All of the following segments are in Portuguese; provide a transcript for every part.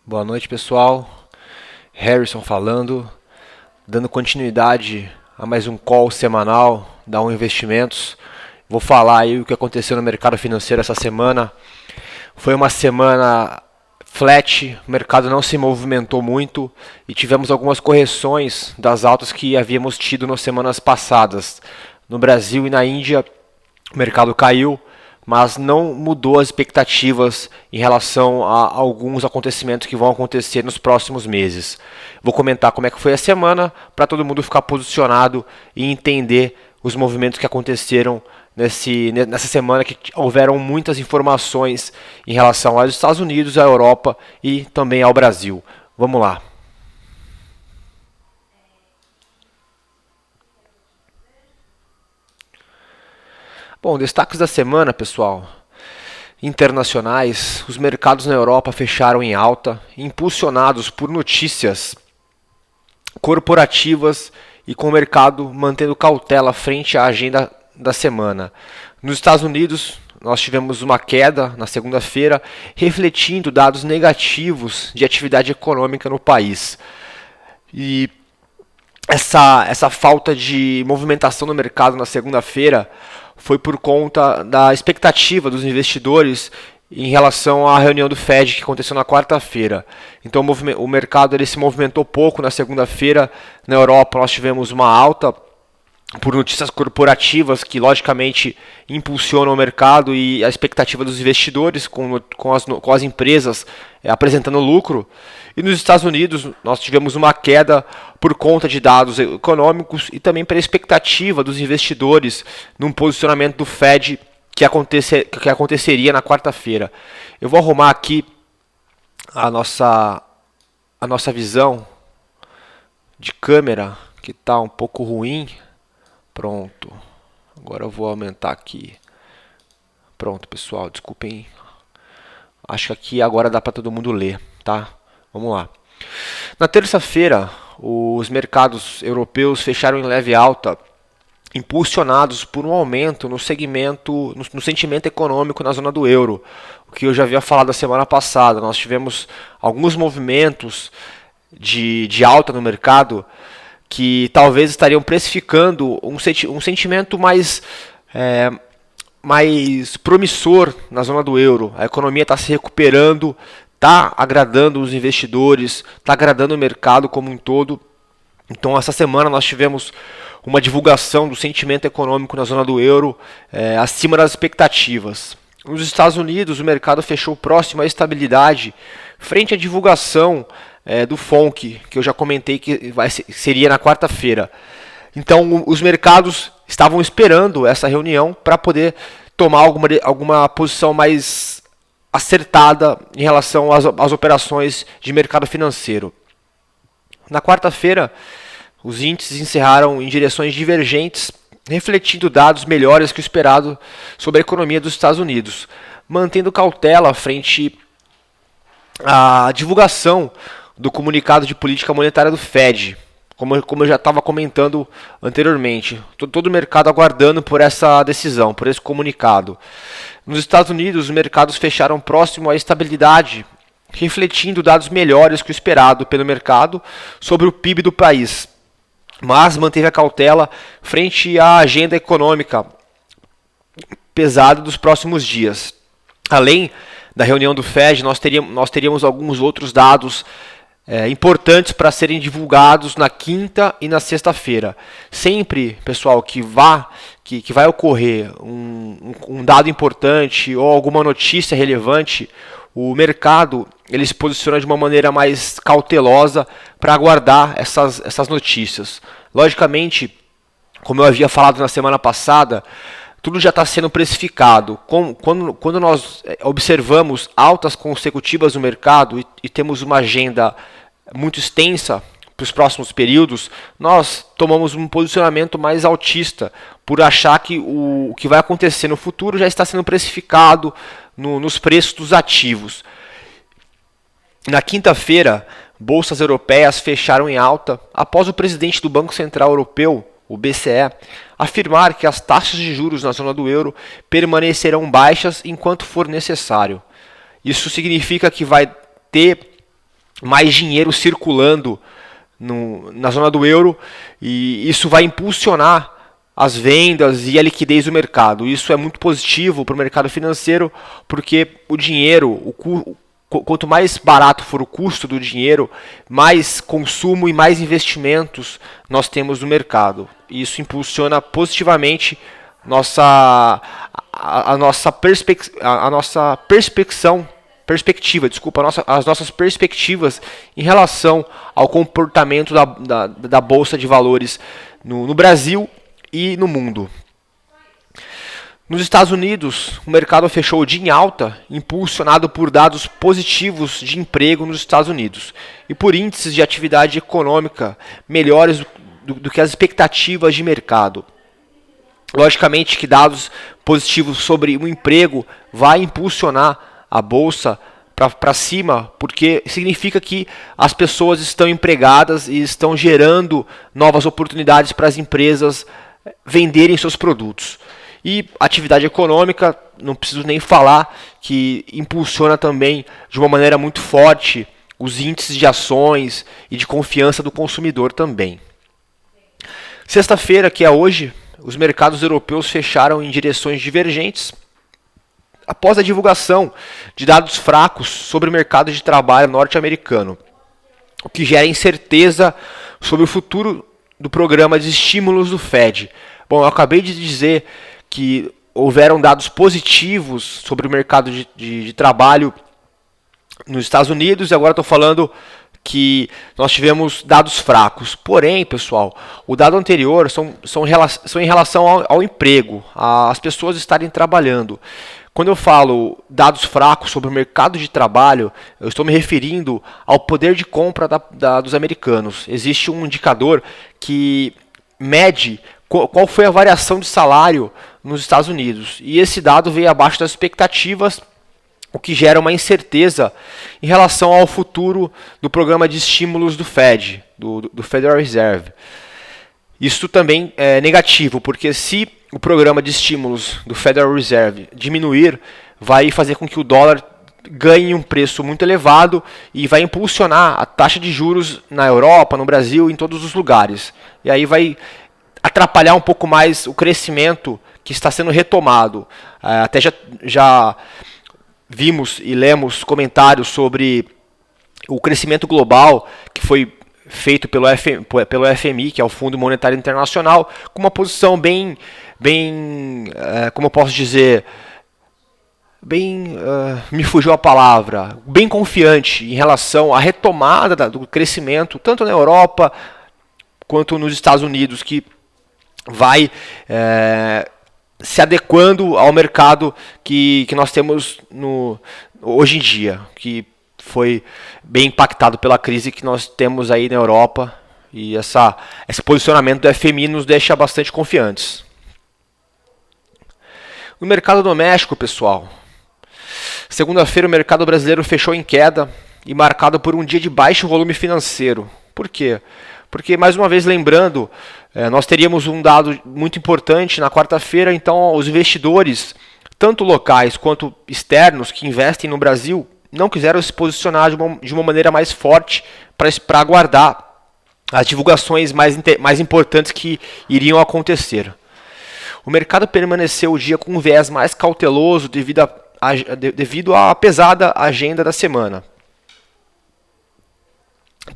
Boa noite, pessoal. Harrison falando, dando continuidade a mais um call semanal da Um Investimentos. Vou falar aí o que aconteceu no mercado financeiro essa semana. Foi uma semana flat, o mercado não se movimentou muito e tivemos algumas correções das altas que havíamos tido nas semanas passadas. No Brasil e na Índia, o mercado caiu, mas não mudou as expectativas em relação a alguns acontecimentos que vão acontecer nos próximos meses. Vou comentar como é que foi a semana para todo mundo ficar posicionado e entender os movimentos que aconteceram nessa semana, que houveram muitas informações em relação aos Estados Unidos, à Europa e também ao Brasil. Vamos lá. Bom, destaques da semana, pessoal. Internacionais, os mercados na Europa fecharam em alta, impulsionados por notícias corporativas e com o mercado mantendo cautela frente à agenda da semana. Nos Estados Unidos, nós tivemos uma queda na segunda-feira, refletindo dados negativos de atividade econômica no país. E essa falta de movimentação no mercado na segunda-feira foi por conta da expectativa dos investidores em relação à reunião do Fed que aconteceu na quarta-feira. Então o mercado ele se movimentou pouco na segunda-feira. Na Europa nós tivemos uma alta por notícias corporativas que logicamente impulsionam o mercado e a expectativa dos investidores com as empresas apresentando lucro. E nos Estados Unidos nós tivemos uma queda por conta de dados econômicos e também pela expectativa dos investidores num posicionamento do Fed que aconteceria na quarta-feira. Eu vou arrumar aqui a nossa visão de câmera, que está um pouco ruim. Pronto. Agora eu vou aumentar aqui. Pronto, pessoal, desculpem. Acho que aqui agora dá para todo mundo ler, tá? Vamos lá. Na terça-feira, os mercados europeus fecharam em leve alta, impulsionados por um aumento no sentimento econômico na zona do euro, o que eu já havia falado a semana passada. Nós tivemos alguns movimentos de alta no mercado que talvez estariam precificando um sentimento mais promissor na zona do euro. A economia está se recuperando, está agradando os investidores, está agradando o mercado como um todo. Então, essa semana nós tivemos uma divulgação do sentimento econômico na zona do euro acima das expectativas. Nos Estados Unidos, o mercado fechou próximo à estabilidade frente à divulgação do FONC, que eu já comentei que seria na quarta-feira. Então, os mercados estavam esperando essa reunião para poder tomar alguma posição mais acertada em relação às operações de mercado financeiro. Na quarta-feira, os índices encerraram em direções divergentes, refletindo dados melhores que o esperado sobre a economia dos Estados Unidos, mantendo cautela frente à divulgação do comunicado de política monetária do Fed, como eu já estava comentando anteriormente. Todo o mercado aguardando por essa decisão, por esse comunicado. Nos Estados Unidos, os mercados fecharam próximo à estabilidade, refletindo dados melhores que o esperado pelo mercado sobre o PIB do país, mas manteve a cautela frente à agenda econômica pesada dos próximos dias. Além da reunião do Fed, nós teríamos alguns outros dados importantes para serem divulgados na quinta e na sexta-feira. Sempre, pessoal, que vai ocorrer um dado importante ou alguma notícia relevante, o mercado ele se posiciona de uma maneira mais cautelosa para aguardar essas notícias. Logicamente, como eu havia falado na semana passada, tudo já está sendo precificado. Quando nós observamos altas consecutivas no mercado e temos uma agenda muito extensa para os próximos períodos, nós tomamos um posicionamento mais altista, por achar que o que vai acontecer no futuro já está sendo precificado nos preços dos ativos. Na quinta-feira, bolsas europeias fecharam em alta após o presidente do Banco Central Europeu, o BCE, afirmar que as taxas de juros na zona do euro permanecerão baixas enquanto for necessário. Isso significa que vai ter mais dinheiro circulando na zona do euro, e isso vai impulsionar as vendas e a liquidez do mercado. Isso é muito positivo para o mercado financeiro, porque o dinheiro, quanto mais barato for o custo do dinheiro, mais consumo e mais investimentos nós temos no mercado. E isso impulsiona positivamente a nossa perspectivas em relação ao comportamento da Bolsa de Valores no Brasil e no mundo. Nos Estados Unidos, o mercado fechou o dia em alta, impulsionado por dados positivos de emprego nos Estados Unidos e por índices de atividade econômica melhores do que as expectativas de mercado. Logicamente que dados positivos sobre o emprego vai impulsionar a bolsa para cima, porque significa que as pessoas estão empregadas e estão gerando novas oportunidades para as empresas venderem seus produtos. E atividade econômica, não preciso nem falar, que impulsiona também de uma maneira muito forte os índices de ações e de confiança do consumidor também. Sexta-feira, que é hoje, os mercados europeus fecharam em direções divergentes após a divulgação de dados fracos sobre o mercado de trabalho norte-americano, o que gera incerteza sobre o futuro do programa de estímulos do Fed. Bom, eu acabei de dizer que houveram dados positivos sobre o mercado de trabalho nos Estados Unidos e agora estou falando que nós tivemos dados fracos. Porém, pessoal, o dado anterior são em relação ao emprego, as pessoas estarem trabalhando. Quando eu falo dados fracos sobre o mercado de trabalho, eu estou me referindo ao poder de compra dos americanos. Existe um indicador que mede qual foi a variação de salário nos Estados Unidos. E esse dado veio abaixo das expectativas, o que gera uma incerteza em relação ao futuro do programa de estímulos do Fed, do Federal Reserve. Isso também é negativo, porque se o programa de estímulos do Federal Reserve diminuir, vai fazer com que o dólar ganhe um preço muito elevado e vai impulsionar a taxa de juros na Europa, no Brasil, em todos os lugares. E aí vai atrapalhar um pouco mais o crescimento que está sendo retomado. Até já vimos e lemos comentários sobre o crescimento global que foi feito pelo FMI, que é o Fundo Monetário Internacional, com uma posição bem como eu posso dizer, me fugiu a palavra, bem confiante em relação à retomada do crescimento, tanto na Europa quanto nos Estados Unidos, que vai se adequando ao mercado que nós temos hoje em dia, que foi bem impactado pela crise que nós temos aí na Europa, e esse posicionamento do FMI nos deixa bastante confiantes. No mercado doméstico, pessoal, segunda-feira o mercado brasileiro fechou em queda e marcado por um dia de baixo volume financeiro. Por quê? Porque, mais uma vez lembrando, nós teríamos um dado muito importante na quarta-feira, então os investidores, tanto locais quanto externos, que investem no Brasil, não quiseram se posicionar de uma maneira mais forte para aguardar as divulgações mais importantes que iriam acontecer. O mercado permaneceu o dia com um viés mais cauteloso devido à pesada agenda da semana.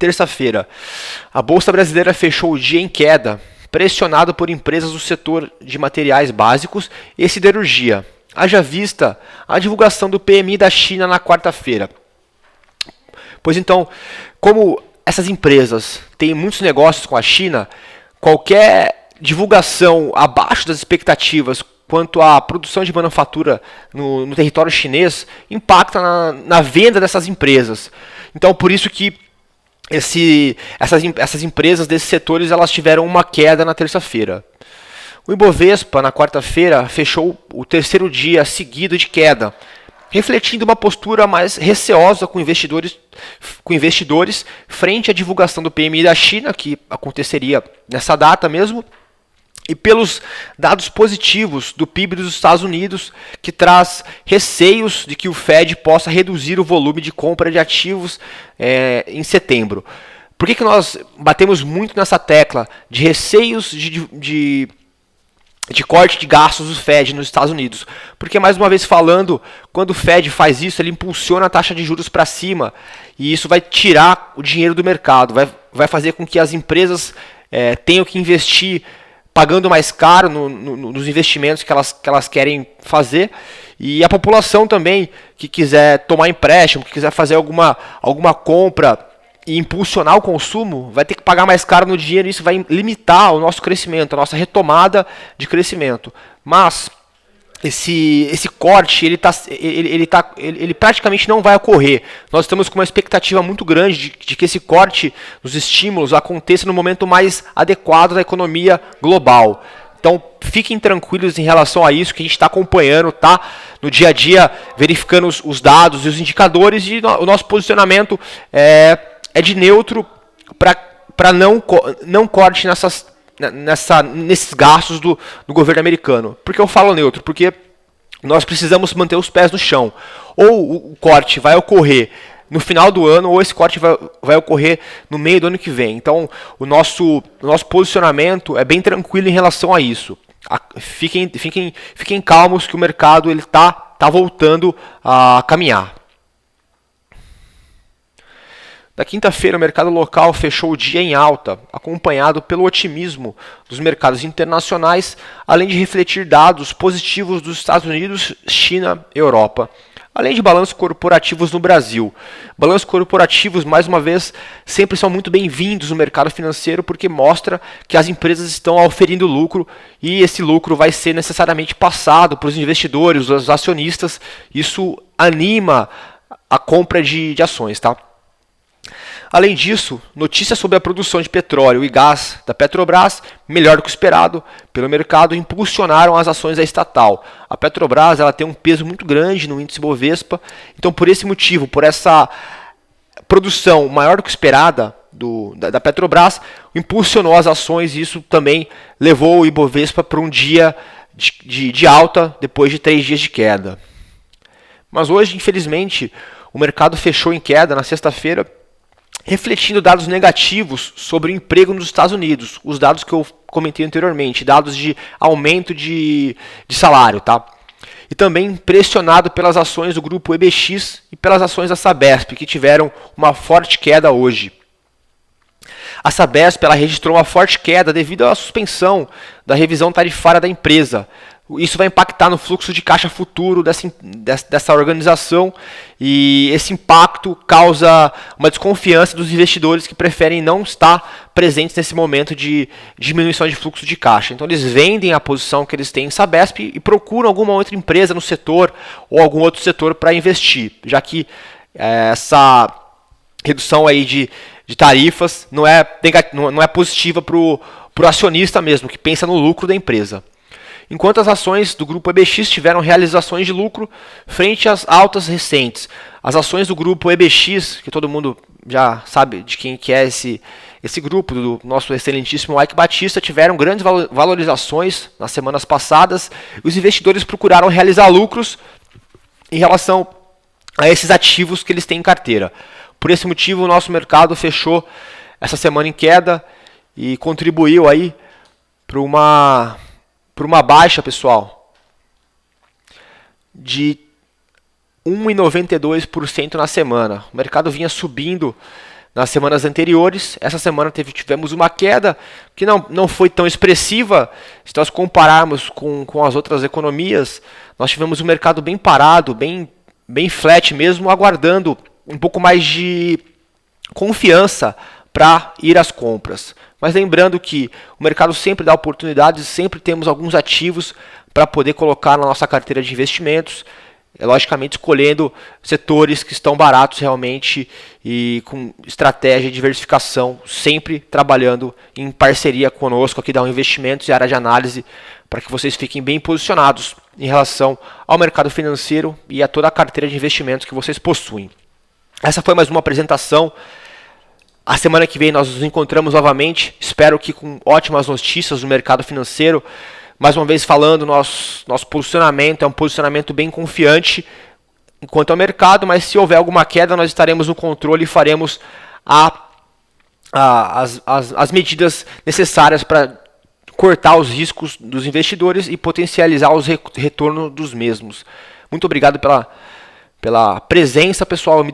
Terça-feira, a Bolsa Brasileira fechou o dia em queda, pressionado por empresas do setor de materiais básicos e siderurgia. Haja vista a divulgação do PMI da China na quarta-feira. Pois então, como essas empresas têm muitos negócios com a China, qualquer divulgação abaixo das expectativas quanto à produção de manufatura no território chinês impacta na venda dessas empresas. Então, por isso que essas empresas desses setores elas tiveram uma queda na terça-feira. O Ibovespa, na quarta-feira, fechou o terceiro dia seguido de queda, refletindo uma postura mais receosa com investidores frente à divulgação do PMI da China, que aconteceria nessa data mesmo, e pelos dados positivos do PIB dos Estados Unidos, que traz receios de que o Fed possa reduzir o volume de compra de ativos em setembro. Por que nós batemos muito nessa tecla de receios de corte de gastos do Fed nos Estados Unidos? Porque, mais uma vez falando, quando o Fed faz isso, ele impulsiona a taxa de juros para cima, e isso vai tirar o dinheiro do mercado, vai fazer com que as empresas tenham que investir pagando mais caro nos investimentos que elas querem fazer, e a população também que quiser tomar empréstimo, que quiser fazer alguma compra e impulsionar o consumo, vai ter que pagar mais caro no dinheiro, e isso vai limitar o nosso crescimento, a nossa retomada de crescimento. Mas esse corte ele praticamente não vai ocorrer. Nós estamos com uma expectativa muito grande de que esse corte nos estímulos aconteça no momento mais adequado da economia global. Então fiquem tranquilos em relação a isso, que a gente está acompanhando, tá no dia a dia, verificando os dados e os indicadores, e o nosso posicionamento é de neutro para não corte nesses gastos do governo americano. Por que eu falo neutro? Porque nós precisamos manter os pés no chão. Ou o corte vai ocorrer no final do ano, ou esse corte vai ocorrer no meio do ano que vem. Então, o nosso posicionamento é bem tranquilo em relação a isso. Fiquem calmos que o mercado tá voltando a caminhar. Na quinta-feira, o mercado local fechou o dia em alta, acompanhado pelo otimismo dos mercados internacionais, além de refletir dados positivos dos Estados Unidos, China e Europa, além de balanços corporativos no Brasil. Balanços corporativos, mais uma vez, sempre são muito bem-vindos no mercado financeiro, porque mostra que as empresas estão oferindo lucro, e esse lucro vai ser necessariamente passado para os investidores, os acionistas. Isso anima a compra de ações, tá? Além disso, notícias sobre a produção de petróleo e gás da Petrobras, melhor do que o esperado pelo mercado, impulsionaram as ações da estatal. A Petrobras ela tem um peso muito grande no índice Bovespa, então por esse motivo, por essa produção maior do que esperada da Petrobras, impulsionou as ações, e isso também levou o Ibovespa para um dia de alta depois de 3 dias de queda. Mas hoje, infelizmente, o mercado fechou em queda na sexta-feira, refletindo dados negativos sobre o emprego nos Estados Unidos, os dados que eu comentei anteriormente, dados de aumento de salário, tá? E também pressionado pelas ações do grupo EBX e pelas ações da Sabesp, que tiveram uma forte queda hoje. A Sabesp ela registrou uma forte queda devido à suspensão da revisão tarifária da empresa. Isso vai impactar no fluxo de caixa futuro dessa organização, e esse impacto causa uma desconfiança dos investidores que preferem não estar presentes nesse momento de diminuição de fluxo de caixa. Então eles vendem a posição que eles têm em Sabesp e procuram alguma outra empresa no setor ou algum outro setor para investir, já que essa redução aí de tarifas não é positiva para o acionista mesmo, que pensa no lucro da empresa. Enquanto as ações do grupo EBX tiveram realizações de lucro frente às altas recentes. As ações do grupo EBX, que todo mundo já sabe de quem que é esse grupo, do nosso excelentíssimo Ike Batista, tiveram grandes valorizações nas semanas passadas. Os investidores procuraram realizar lucros em relação a esses ativos que eles têm em carteira. Por esse motivo, o nosso mercado fechou essa semana em queda e contribuiu aí para uma baixa, pessoal, de 1,92% na semana. O mercado vinha subindo nas semanas anteriores. Essa semana tivemos uma queda que não foi tão expressiva. Se nós compararmos com as outras economias, nós tivemos um mercado bem parado, bem flat mesmo, aguardando um pouco mais de confiança para ir às compras. Mas lembrando que o mercado sempre dá oportunidades, sempre temos alguns ativos para poder colocar na nossa carteira de investimentos, logicamente escolhendo setores que estão baratos realmente e com estratégia de diversificação, sempre trabalhando em parceria conosco aqui da Um Investimentos e área de análise, para que vocês fiquem bem posicionados em relação ao mercado financeiro e a toda a carteira de investimentos que vocês possuem. Essa foi mais uma apresentação A semana que vem nós nos encontramos novamente, espero que com ótimas notícias do mercado financeiro. Mais uma vez falando, nosso posicionamento é um posicionamento bem confiante enquanto ao mercado, mas se houver alguma queda nós estaremos no controle e faremos as medidas necessárias para cortar os riscos dos investidores e potencializar os retornos dos mesmos. Muito obrigado pela presença, pessoal. Eu me